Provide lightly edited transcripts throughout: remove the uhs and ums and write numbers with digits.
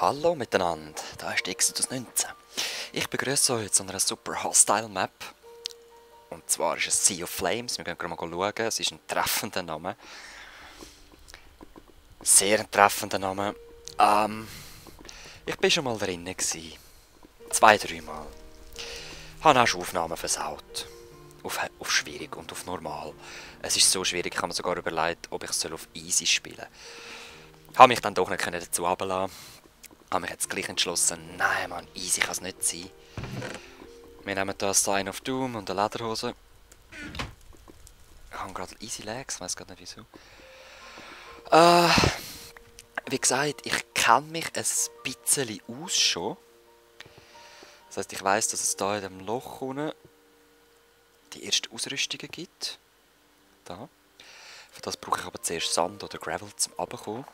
Hallo miteinander, da ist Exodus 19. Ich begrüße euch zu einer super Hostile Map. Und zwar ist es Sea of Flames. Wir gehen gerade mal schauen. Es ist ein treffender Name. Sehr ein treffender Name. Ich bin schon mal drinnen gewesen. 2-3 Mal. Habe auch schon Aufnahmen versaut. Auf schwierig und auf normal. Es ist so schwierig, ich habe mir sogar überlegt, ob ich es auf easy spielen soll. Habe mich dann doch nicht dazu runterlassen. Habe mich jetzt gleich entschlossen, nein Mann, easy kann es nicht sein. Wir nehmen hier Sign of Doom und eine Lederhose. Ich habe gerade easy Legs, weiß gerade nicht wieso. Wie gesagt, ich kenne mich ein bisschen aus schon. Das heisst, ich weiss, dass es hier in dem Loch unten die ersten Ausrüstungen gibt. Da. Für das brauche ich aber zuerst Sand oder Gravel zum Runterkommen.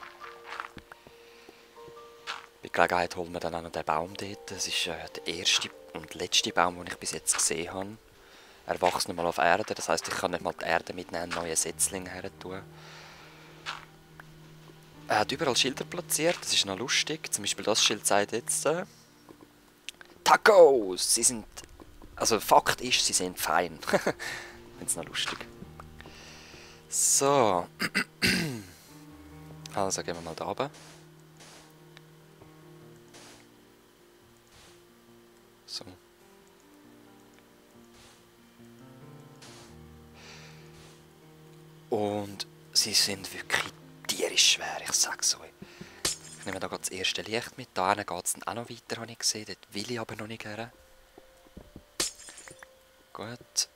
Bei Gelegenheit holen wir dann auch noch den Baum dort. Das ist der erste und letzte Baum, den ich bis jetzt gesehen habe. Er wächst nicht mal auf Erde, das heisst, ich kann nicht mal die Erde mit einem neuen Setzling her tun. Er hat überall Schilder platziert, das ist noch lustig. Zum Beispiel das Schild sagt jetzt Tacos! Sie sind... Also Fakt ist, sie sind fein. Ich finde es noch lustig. So. Also gehen wir mal da runter. So. Und sie sind wirklich tierisch schwer, ich sag's euch. Ich nehme da gerade das erste Licht mit. Da geht es dann auch noch weiter, habe ich gesehen. Dort will ich aber noch nicht her. Gut.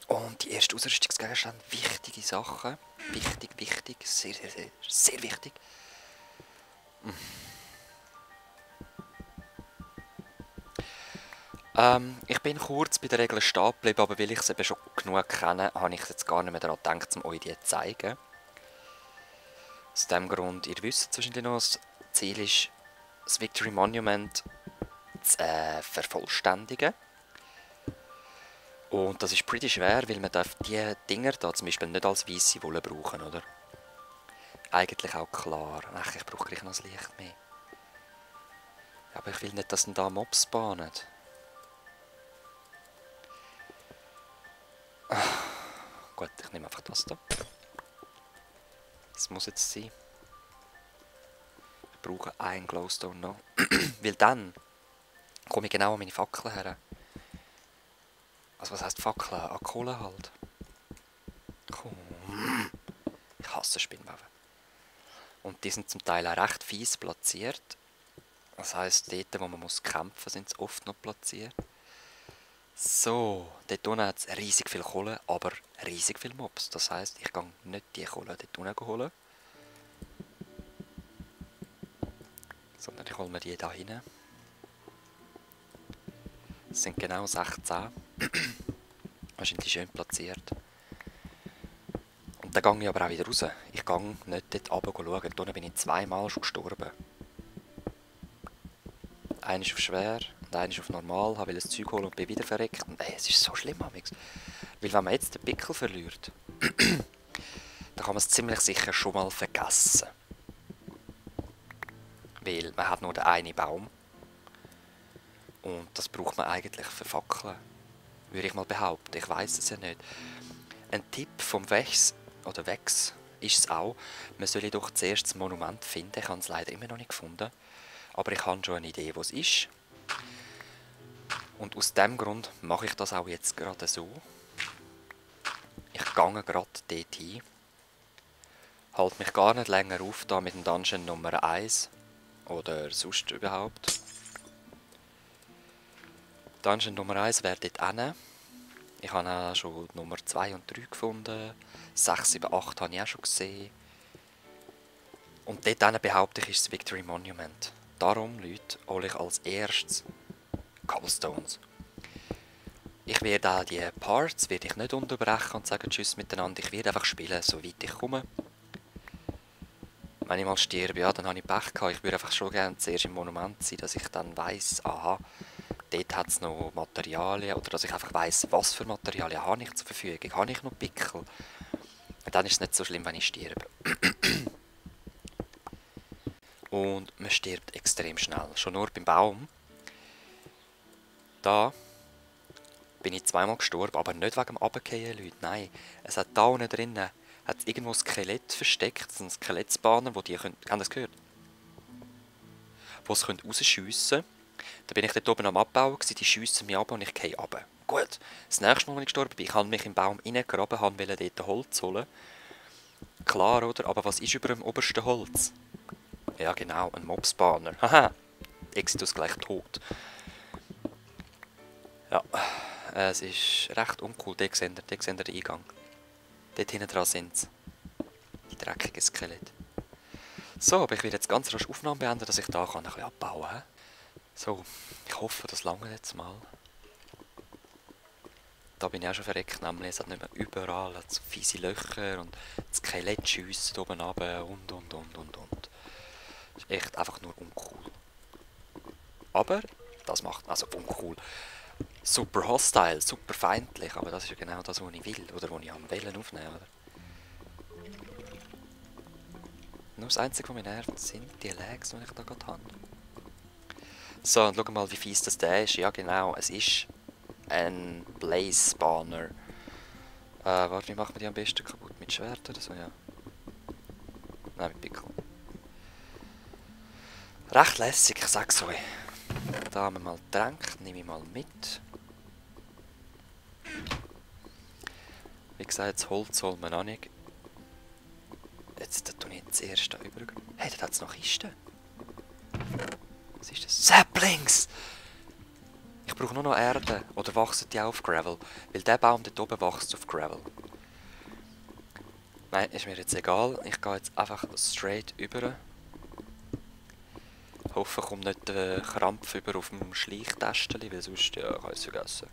Und die ersten Ausrüstungsgegenstände, wichtige Sachen. Wichtig. Sehr, sehr, sehr, sehr wichtig. Ich bin kurz bei der Regel stehen geblieben, aber weil ich es eben schon genug kenne, habe ich jetzt gar nicht mehr daran gedacht, um euch die zu zeigen. Aus diesem Grund, ihr wisst wahrscheinlich noch, das Ziel ist, das Victory Monument zu vervollständigen. Und das ist pretty schwer, weil man darf die Dinger da zum Beispiel nicht als weisse Wolle brauchen, oder? Eigentlich auch klar. Ach, ich brauche gleich noch das Licht mehr. Aber ich will nicht, dass da Mobs spawnen. Gut, ich nehme einfach das da. Das muss jetzt sein. Ich brauche einen Glowstone noch. Weil dann komme ich genau an meine Fackeln her. Also was heisst Fackeln? An Kohle halt. Komm. Ich hasse Spinnweben. Und die sind zum Teil auch recht fies platziert. Das heisst, dort, wo man muss kämpfen, sind sie oft noch platziert. So, dort unten hat es riesig viel Kohle, aber riesig viel Mobs. Das heisst, ich gehe nicht die Kohle dort unten holen. Sondern ich hole mir die da hinein. Das sind genau 16. Wahrscheinlich schön platziert. Und dann gehe ich aber auch wieder raus. Ich gehe nicht dort runter schauen. Dort unten bin ich zweimal schon gestorben. Einer ist auf schwer und einer ist auf normal. Ich will das Zeug holen und bin wieder verreckt. Und es ist so schlimm, Amix. Weil wenn man jetzt den Pickel verliert, dann kann man es ziemlich sicher schon mal vergessen. Weil man hat nur den einen Baum. Und das braucht man eigentlich für Fackeln. Würde ich mal behaupten. Ich weiß es ja nicht. Ein Tipp vom Wex ist es auch, man soll doch zuerst das Monument finden. Ich habe es leider immer noch nicht gefunden. Aber ich habe schon eine Idee, wo es ist. Und aus dem Grund mache ich das auch jetzt gerade so. Ich gehe gerade dort hin. Halte mich gar nicht länger auf da mit dem Dungeon Nummer 1. Oder sonst überhaupt. Dungeon Nummer 1 wäre dort hin. Ich habe auch schon Nummer 2 und 3 gefunden. 6, 7, 8 habe ich auch schon gesehen. Und dort behaupte ich, ist das Victory Monument. Darum, Leute, hole ich als erstes Cobblestones. Ich werde auch die Parts nicht unterbrechen und sagen Tschüss miteinander. Ich werde einfach spielen, soweit ich komme. Wenn ich mal sterbe, ja, dann habe ich Pech gehabt. Ich würde einfach schon gerne zuerst im Monument sein, dass ich dann weiss, aha, dort hat es noch Materialien. Oder dass ich einfach weiss, was für Materialien habe ich zur Verfügung. Habe ich noch Pickel? Und dann ist es nicht so schlimm, wenn ich sterbe. Und man stirbt extrem schnell. Schon nur beim Baum. Da bin ich zweimal gestorben, aber nicht wegen dem Runterfallen, Leute. Nein, es hat da unten drinnen hat irgendwo ein Skelett versteckt. Das sind Skelettsbahnen, wo die können... Haben das gehört? Wo sie rausschiessen können. Da bin ich dort oben am Abbauen, die schiessen mich ab und ich gehe runter. Gut, das nächste Mal, als ich gestorben bin, ich habe mich im Baum reingegraben, wollte dort Holz holen. Klar, oder? Aber was ist über dem obersten Holz? Ja genau, ein Mobspawner. Haha, Exitus gleich tot. Ja, es ist recht uncool. Dort seht ihr den Eingang. Dort hinten dran sind sie. Die dreckigen Skelette. So, aber ich werde jetzt ganz rasch Aufnahme beenden, dass ich da ein bisschen abbauen kann. So, ich hoffe, das lange jetzt mal. Da bin ich auch schon verreckt, nämlich es hat nicht mehr überall hat so fiese Löcher und das Skelett schiessen oben runter und. Das ist echt einfach nur uncool. Aber das macht, also uncool. Super hostile, super feindlich, aber das ist ja genau das, was ich will, oder was ich am Wellen aufnehmen, oder? Nur das Einzige, was mich nervt, sind die Lags, die ich da gerade habe. So, und schau mal, wie fies das der ist. Ja genau, es ist ein Blaze-Spawner. Warte, wie macht man die am besten kaputt? Mit Schwert oder so, ja? Nein, mit Pickel. Recht lässig, ich sag's euch. Da haben wir mal Tränke, nehme ich mal mit. Wie gesagt, das Holz holen wir noch nicht. Jetzt tue ich das erste über. Hey, da hat es noch Kisten. Was ist das? Saplings! Ich brauche nur noch Erde. Oder wachsen die auch auf Gravel? Weil der Baum dort oben wächst auf Gravel. Nein, ist mir jetzt egal. Ich gehe jetzt einfach straight über. Hoffe, ich komme nicht den Krampf über auf dem Schleichtästchen, weil sonst ja, kann ich es vergessen.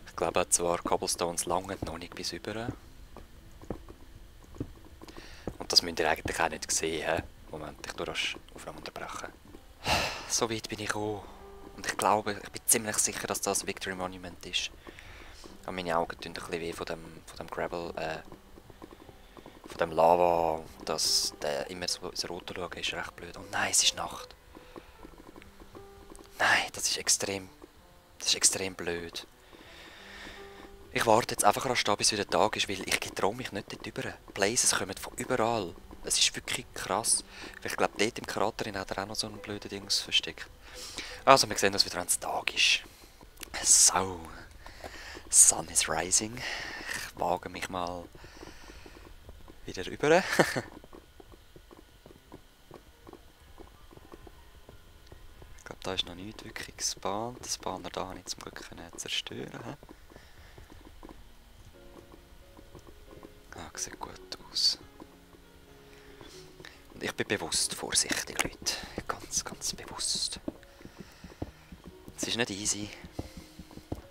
Ich glaube zwar, Cobblestones langen noch nicht bis über. Und das müsst ihr eigentlich auch nicht sehen. Moment, ich tue das Aufnahme unterbrechen. So weit bin ich gekommen. Und ich glaube, ich bin ziemlich sicher, dass das Victory Monument ist. Aber meine Augen tun ein bisschen weh von dem Gravel, von dem Lava. Dass der immer so ins Rote schauen ist recht blöd. Oh nein, es ist Nacht. Nein, das ist extrem blöd. Ich warte jetzt einfach an, bis wieder Tag ist, weil ich getraue mich nicht dort rüber. Blazes kommen von überall. Es ist wirklich krass. Ich glaube, dort im Krater hat er auch noch so ein blödes Dings versteckt. Also, wir sehen uns wieder, wenn es Tag ist. So. Sun is rising. Ich wage mich mal wieder rüber. Ich glaube, da ist noch nichts wirklich gespawnt. Den Spawner da habe ich zum Glück zerstören. Ah, sieht gut aus. Und ich bin bewusst vorsichtig, Leute. Ganz bewusst. Es ist nicht easy.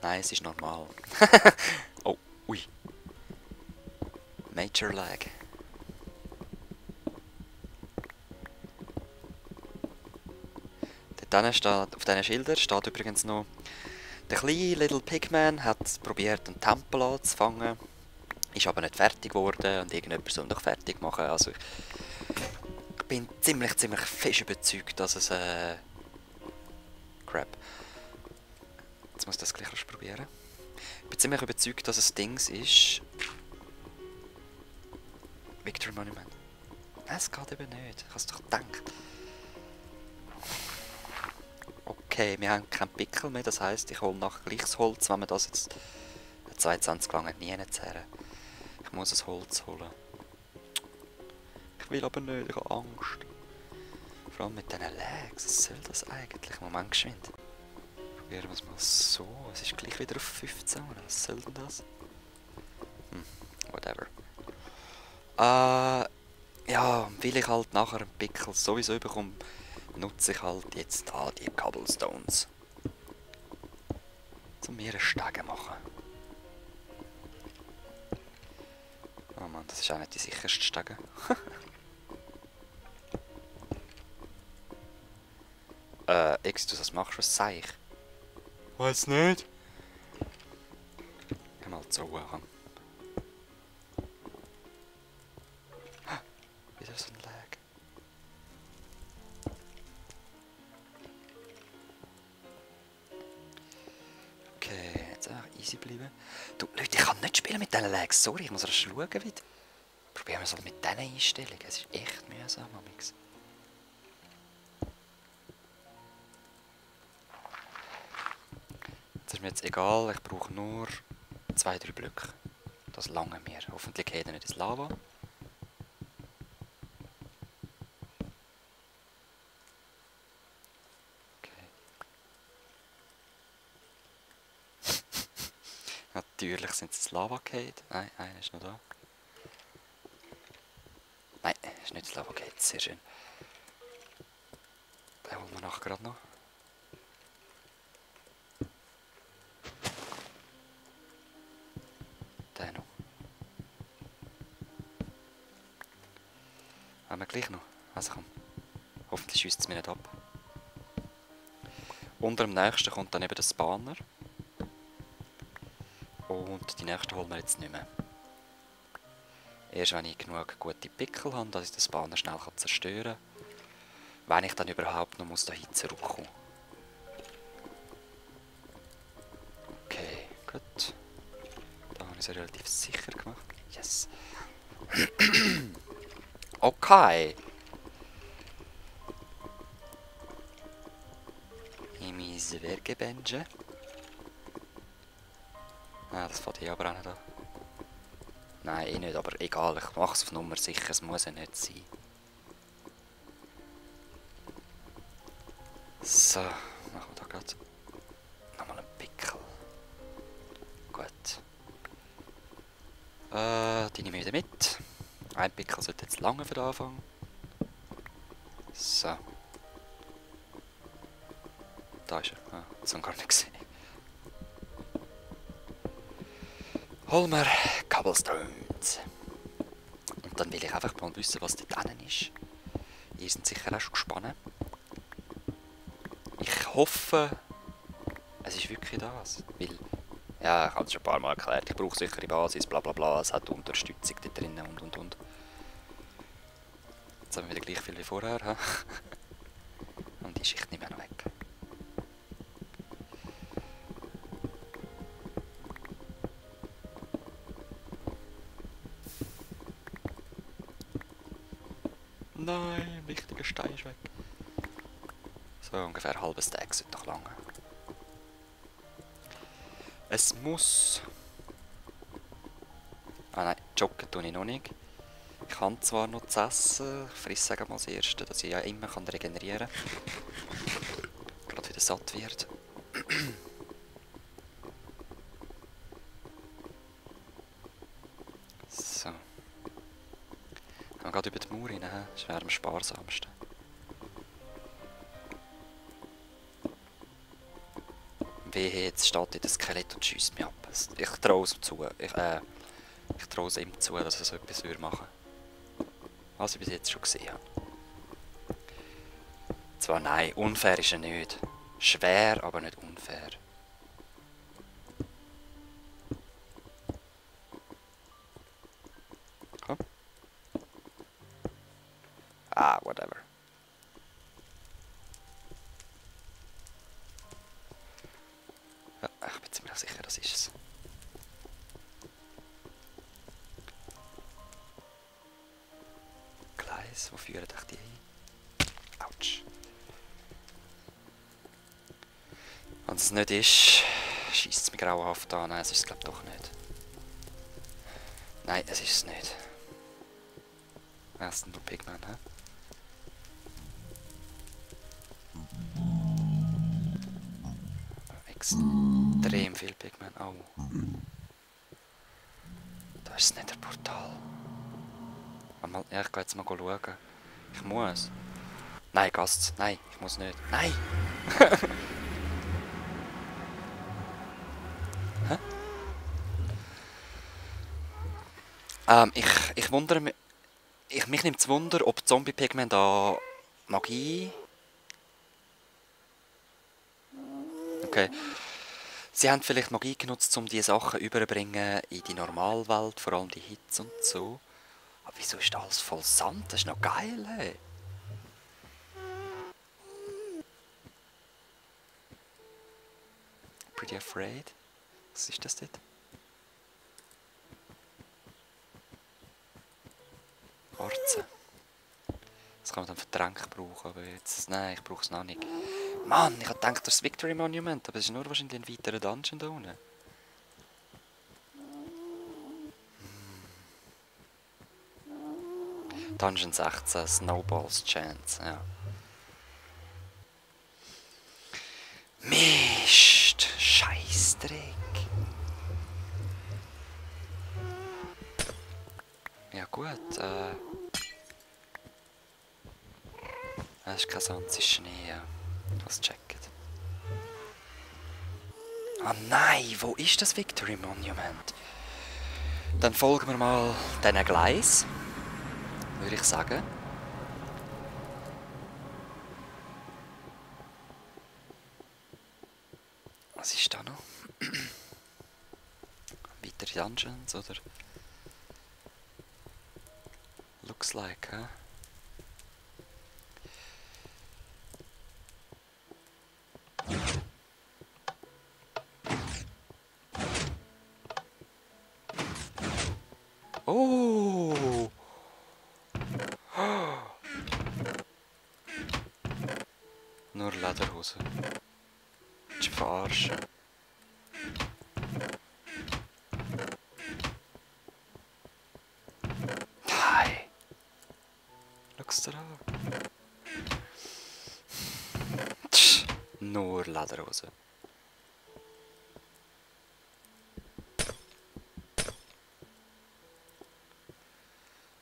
Nein, es ist normal. Oh, ui. Major Lag. Dort steht, auf diesen Schildern steht übrigens noch, der kleine Little Pigman hat probiert, einen Tempel anzufangen, ist aber nicht fertig geworden und irgendjemand soll ihn doch fertig machen. Also ich bin ziemlich fest überzeugt, dass es Crap. Jetzt muss ich das gleich noch probieren. Ich bin ziemlich überzeugt, dass es Dings ist. Victory Monument. Nein, es geht eben nicht. Ich habe es doch gedacht. Okay, wir haben keinen Pickel mehr, das heisst, ich hole nachher gleich das Holz, wenn wir das jetzt 22 lange nie zerren. Ich muss das Holz holen. Ich will aber nicht, ich habe Angst. Vor allem mit diesen Lags, was soll das eigentlich? Moment, geschwind. Probieren wir es mal so, es ist gleich wieder auf 15, was soll denn das? Whatever. Ja, weil ich halt nachher einen Pickel sowieso bekomme, nutze ich halt jetzt da die Cobblestones. Um mir einen Stegen machen. Oh Mann, das ist auch nicht die sicherste Stege. Exitus, was machst du, was sag ich? Weiß nicht. Geh mal zu Ruhe. Wieder so ein Lag. easy bleiben. Du, Leute, ich kann nicht spielen mit diesen Lags. Sorry, ich muss erst schauen wieder. Probieren wir es halt mit diesen Einstellungen. Es ist echt mühsam, amix. Das ist mir jetzt egal, ich brauche nur 2-3 Blöcke. Das lange mir. Hoffentlich geht er nicht ins Lava. Okay. Natürlich sind es ins Lava gefallen. Nein, einer ist noch da. Nein, ist nicht ins Lava gefallen. Sehr schön. Den holen wir nachher gerade noch. Den noch. Haben wir gleich noch? Also komm. Hoffentlich schießt es mir nicht ab. Unter dem nächsten kommt dann eben der Spawner. Und die nächsten holen wir jetzt nicht mehr. Erst wenn ich genug gute Pickel habe, dass ich den Spawner schnell zerstören kann. Wenn ich dann überhaupt noch dahin zurückkommen muss. Okay, gut. Da habe ich es relativ sicher gemacht. Yes. Okay. In mein Zwergenbenchen. Ah, das fängt hier aber auch nicht an. Nein, eh nicht, aber egal. Ich mache es auf Nummer sicher. Es muss ja nicht sein. So, machen wir da gerade nochmal einen Pickel. Gut. Die nehme ich wieder mit. Ein Pickel sollte jetzt lange für den Anfang. So. Da ist er. Ah, das habe ich gar nicht gesehen. Holen wir Cobblestones. Und dann will ich einfach mal wissen, was dort drinnen ist. Ihr seid sicher auch schon gespannt. Ich hoffe, es ist wirklich das. Weil, ja, ich habe es schon ein paar Mal erklärt. Ich brauche sichere Basis, bla bla bla. Es hat Unterstützung da drinnen und. Jetzt haben wir wieder gleich viel wie vorher. He? Und die Schicht nicht mehr noch weg. Nein, ein wichtiger Stein ist weg. So, ungefähr ein halbes Tag sollte noch lange. Es muss... Ah nein, joggen tue ich noch nicht. Ich kann zwar noch zu essen, ich frisse mal das erste, dass ich ja immer regenerieren kann. Gerade wieder satt wird. So. Wir gehen über die Mauer rein, das wäre am sparsamsten. Wehe, jetzt steht in das Skelett und schiesst mich ab. Ich traue es zu. Ich traue es ihm zu, dass er so etwas machen würde. Was ich bis jetzt schon gesehen habe. Zwar nein, unfair ist er nicht. Schwer, aber nicht unfair. Komm. Ah, whatever. Ja, ich bin ziemlich sicher, das ist es. Gleis, wo führen dich die hin? Autsch. Wenn es nicht ist, schießt es mich grauenhaft an. Nein, es ist es glaube ich doch nicht. Nein, es ist es nicht. Was ist denn nur Pigman, hä? Extrem viel Pigman. Oh. Da ist das Netherportal. Ja, ich gehe jetzt mal schauen. Ich muss. Nein, Gast. Nein, ich muss nicht. Nein! Hä? Ich wundere mich... mich nimmt es Wunder, ob Zombie-Pigmen da Magie... Okay. Sie haben vielleicht Magie genutzt, um diese Sachen überzubringen in die Normalwelt, vor allem die Hits und so. Aber wieso ist alles voll Sand? Das ist noch geil, hey. Pretty afraid. Was ist das dort? Warzen. Das kann man dann für Tränke brauchen, aber jetzt... Nein, ich brauche es noch nicht. Mann, ich hab gedacht, das Victory Monument, aber es ist nur wahrscheinlich ein weiterer Dungeon da unten. Dungeon 16, Snowballs Chance, ja. Mist! Scheissdreck! Ja gut, das ist kein Sand, es ist Schnee, ja. Was checken. Ah nein, wo ist das Victory Monument? Dann folgen wir mal diesen Gleis, würde ich sagen. Was ist da noch? Weitere Dungeons, oder? Looks like, hä? Oh! Nur Lederhose. Willst du verarschen? Nein! Schau's dir an. Tsch, nur Lederhose.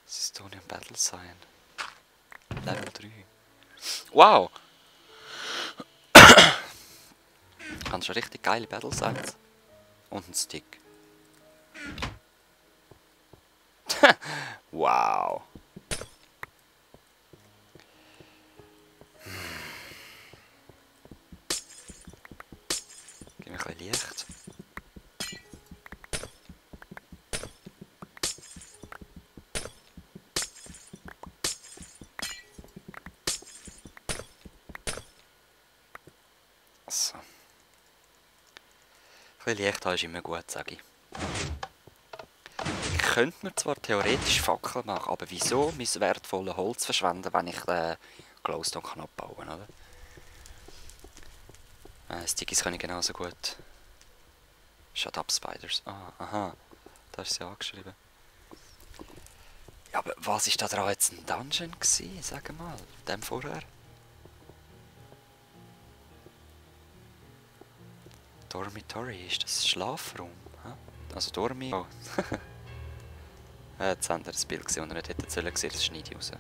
Systonian Battle Sign. Level 3. Wow! Ganz schon richtig geile Battle Signs. Und ein Stick. Wow! Gib mir ein bisschen Licht. So. Ein bisschen Licht haben ist immer gut, sage ich. Ich könnte mir zwar theoretisch Fackeln machen, aber wieso mein wertvolles Holz verschwenden, wenn ich den Glowstone kann abbauen kann, oder? Stickies kann ich genauso gut. Shut up, Spiders. Ah, aha. Da ist sie angeschrieben. Ja, aber was ist da dran jetzt ein Dungeon gewesen? Sag mal, dem vorher. Dormitory, ist das Schlafraum? Hä? Also Dormi... Oh. Jetzt haben wir das Bild gesehen und nicht hätten sollen gesehen, das schneide ich raus.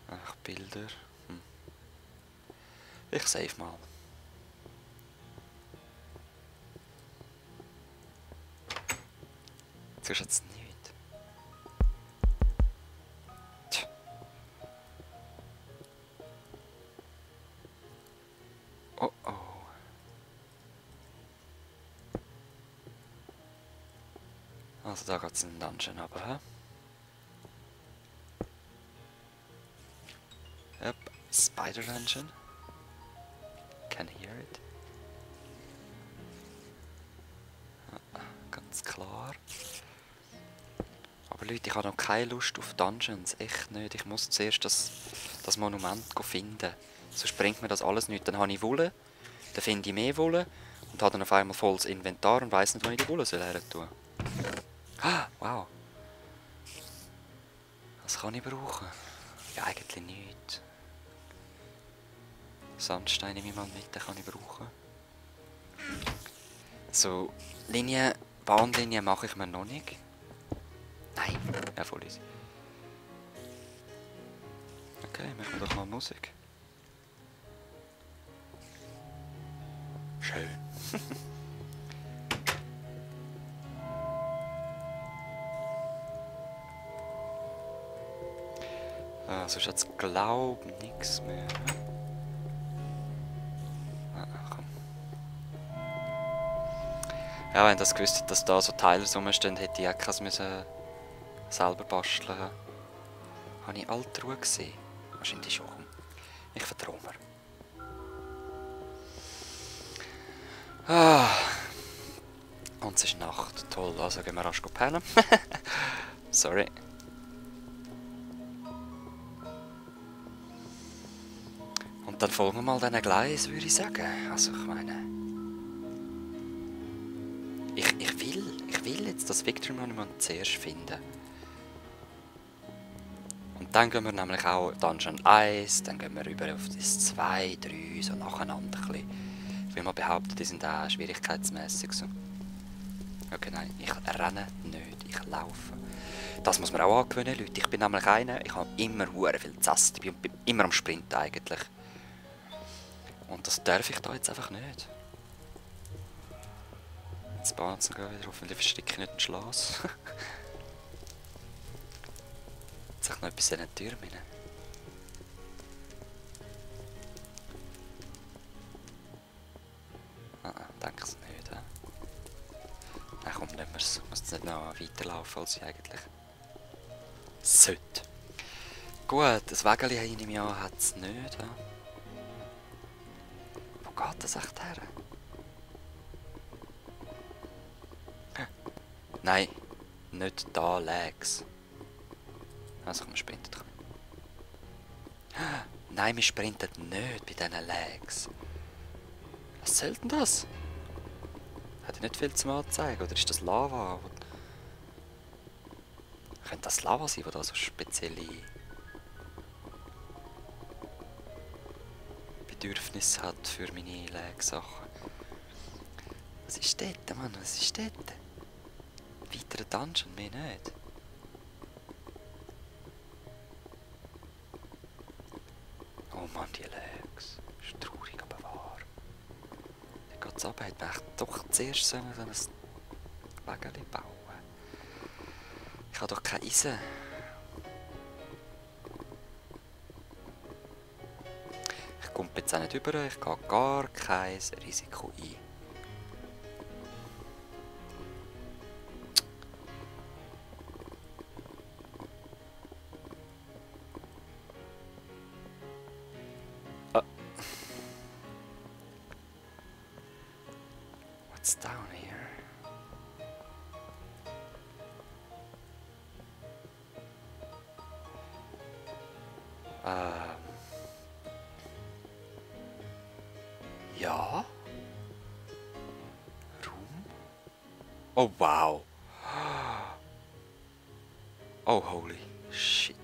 Ach, Bilder. Ich save mal. Jetzt ist jetzt nichts. Tch. Oh oh. Also da geht es in den Dungeon aber, hä? Yep, Spider Dungeon. Can hear it. Ganz klar. Aber Leute, ich habe noch keine Lust auf Dungeons. Echt nicht. Ich muss zuerst das Monument finden. Sonst bringt mir das alles nicht. Dann habe ich Wolle, dann finde ich mehr Wolle und habe dann auf einmal volles Inventar und weiss nicht, wo ich die Wolle her tun soll. Ah, wow. Was kann ich brauchen? Ja, eigentlich nichts. Sandstein nehme ich mal mit, den kann ich brauchen. So, Bahnlinien mache ich mir noch nicht. Nein, ja voll easy. Okay, machen wir doch mal Musik. Schön. Also ist jetzt glaub nichts mehr. Komm. Ja, wenn das gewusst hätte, dass da so Teile rumstehen, hätte ich auch keins müssen selber basteln. Habe ich Altruhe gesehen? Wahrscheinlich schon. Ich vertraue mir. Ah, und es ist Nacht. Toll, also gehen wir rasch pennen. Sorry. Und dann folgen wir mal diesen Gleis, würde ich sagen. Also ich meine... Ich will jetzt das Victory Monument zuerst finden. Und dann gehen wir nämlich auch Dungeon 1, dann gehen wir rüber auf das 2, 3, so nacheinander ein bisschen. Ich will mal behaupten, die sind auch schwierigkeitsmäßig so. Okay, nein, ich renne nicht, ich laufe. Das muss man auch angewöhnen, Leute. Ich bin nämlich einer, ich habe immer hure viel zu essen. Ich bin immer am Sprinten eigentlich. Und das darf ich da jetzt einfach nicht. Jetzt bahnt es wieder, hoffentlich verstecke ich nicht den Schloss. Jetzt habe ich noch etwas in den Türen rein. Denke es nicht. Nein, komm, nehmen wir es. Ich muss jetzt nicht noch weiterlaufen, als ich eigentlich sollte. Gut, das Wägeli in einem Jahr hat es nicht. Wo geht das echt her? Nein, nicht da läg's. Also komm, wir sprinten dran. Nein, wir sprinten nicht bei diesen Lags. Was soll denn das? Hat ich nicht viel zum Anzeigen? Oder ist das Lava? Könnte das Lava sein, wo da so spezielle Bedürfnisse hat für meine Lag-Sachen? Was ist dort, Mann? Was ist dort? Weiterer Dungeon, mehr nicht. Oh Mann, die Lags. Ist traurig, aber wahr. Dann geht's ab, hätte man doch zuerst so ein Wägeli bauen. Ich habe doch kein Eisen. Ich komme jetzt auch nicht rüber, ich gehe gar kein Risiko ein. What's down here? Ja? Room? Oh wow! Oh holy shit.